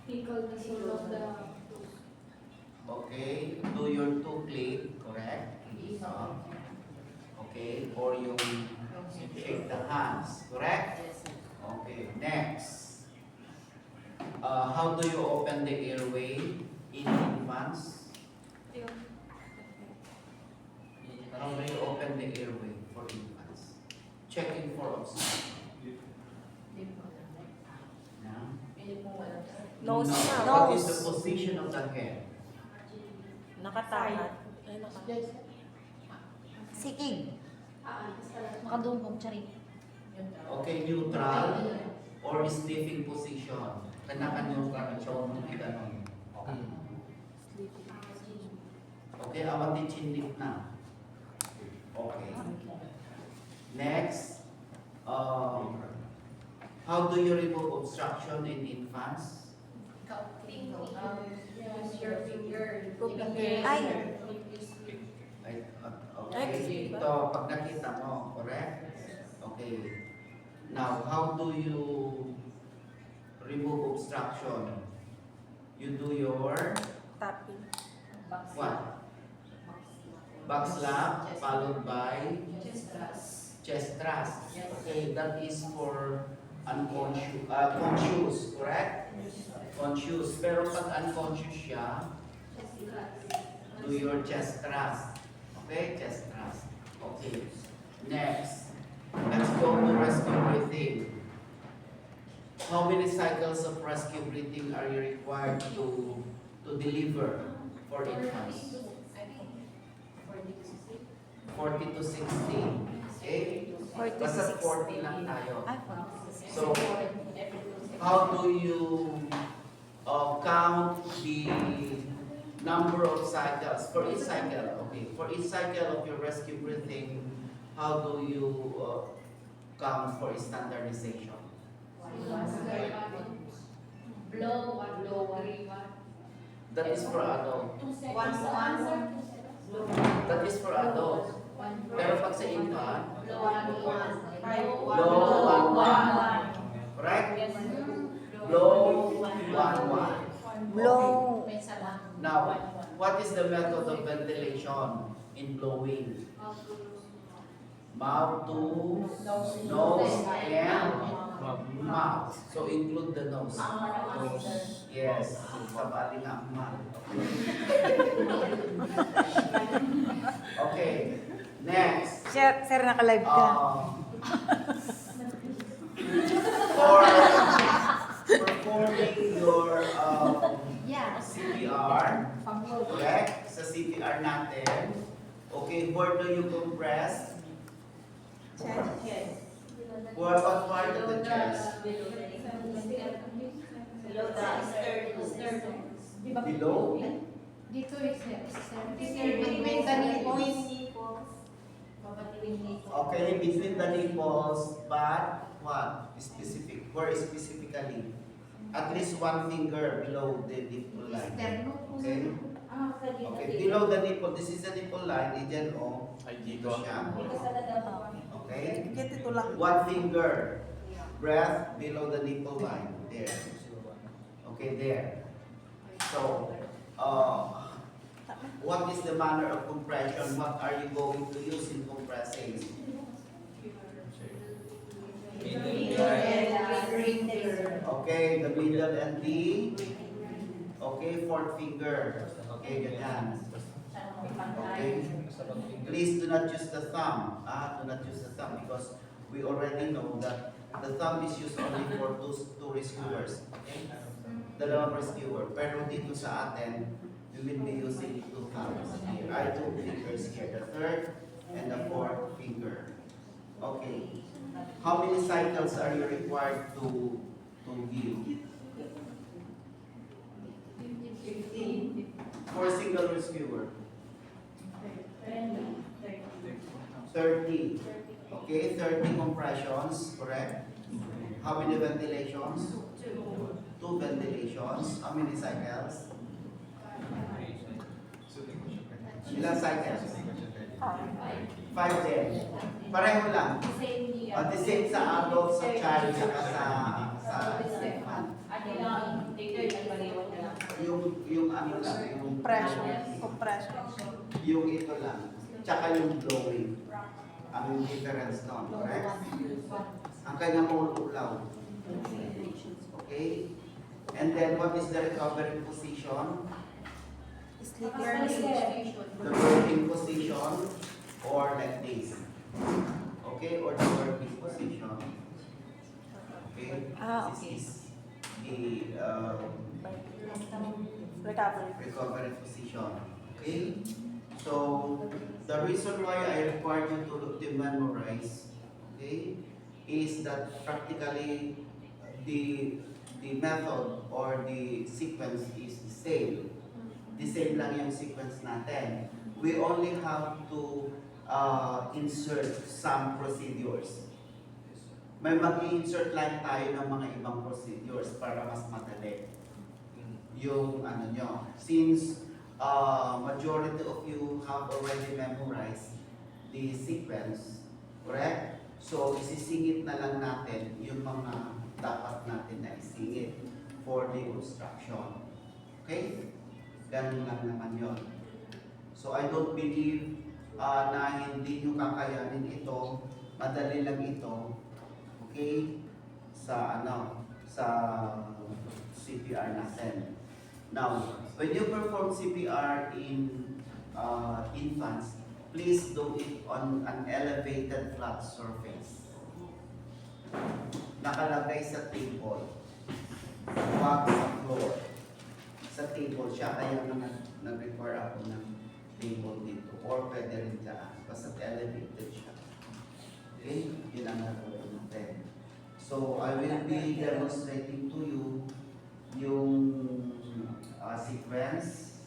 Equal the soul of the Okay, do your two click, correct? Okay, or yung shake the hands, correct? Okay, next. How do you open the airway in infants? How do you open the airway for infants? Checking for obstruction. Yeah. Nose. No. What is the position of the head? Nakatangat. Ay, Sikig. Makadungkong, tsari. Okay, neutral or sniffing position. Kanya-kanya siya ng ganon. Okay. Okay, awan din chinlik na. Okay. Next, how do you remove obstruction in infants? use your finger. Ay. Okay, ito pag nakita mo, correct? Okay. Now, how do you remove obstruction? You do your tapping. what? Back slap followed by chest thrust. Okay, that is for unconscious, conscious, correct? Conscious. Pero pag unconscious siya, do your chest thrust. Okay, chest thrust. Okay. Next, let's go to rescue breathing. How many cycles of rescue breathing are you required to deliver for infants? 40 to 60. Okay? 40 to Basta 60. 40 lang tayo. Ay, So, how do you count the number of cycles for each cycle? Okay, for each cycle of your rescue breathing, how do you count for standardization? Blow, That is for adult. That is for adult. Pero pag sa infant, blow 1-1. Correct? Blow 1-1. Blow. Now, what is the method of ventilation in blowing? Mouth to nose and mouth. So include the nose. Yes. Kabali nga ang mouth. Okay. Next. Sir, naka-live ka. For performing your CPR, correct? Sa CPR natin, okay, where do you compress? What part of the chest? Below? Dito is between the nipples. Okay, between the nipples, but what? Specific. Where specifically? At least one finger below the nipple line. Okay? Okay, below the nipple. This is the nipple line. Diyan o. Dito siya. Okay? One finger. Breath below the nipple line. There. Okay, there. So, what is the manner of compression? What are you going to use in compressing? Okay, the middle and the fourth finger. Okay, ganyan. Okay. Please do not use the thumb. Do not use the thumb because we already know that the thumb is used only for two rescuers. Okay? Dalawang rescuer. Pero dito sa atin, we will be using two thumbs here. Two fingers here. The third and the fourth finger. Okay. How many cycles are you required to give? 15. For a single rescuer. 30. Okay, 30 compressions, correct? How many ventilations? 2 ventilations. How many cycles? Ilang cycles? 5 din. Pareho lang. At the same sa adult, sa child, saka sa infant. yung ano lang, yung Compression. Compression. yung ito lang, tsaka yung blowing. Ang difference nun, correct? Ang kanyang ululaw. Okay? And then, what is the recovery position? Sleeper. The working position, or like this. Okay? Or the working position. Okay? Ah, This okay. is the Recovery. recovery position. Okay? So, the reason why I require you to memorize, okay, is that practically the method or the sequence is the same. The same lang yung sequence natin. We only have to insert some procedures. May mag-insert lang tayo ng mga ibang procedures para mas madali yung ano nyo. Since majority of you have already memorized the sequence, correct? So, isisingit na lang natin yung mga dapat natin na isingit for the construction. Okay? Ganun lang naman yun. So, I don't believe na hindi nyo kakayanin ito. Madali lang ito. Okay? Sa ano? Sa CPR natin. Now, when you perform CPR in infants, please do it on an elevated flat surface. Nakalagay sa table. Huwag sa floor. Sa table siya, kaya nag-require ako ng table dito. Or pwede rin dyan. Basta elevated siya. Okay? Yun ang gagawin natin. So, I will be demonstrating to you yung sequence.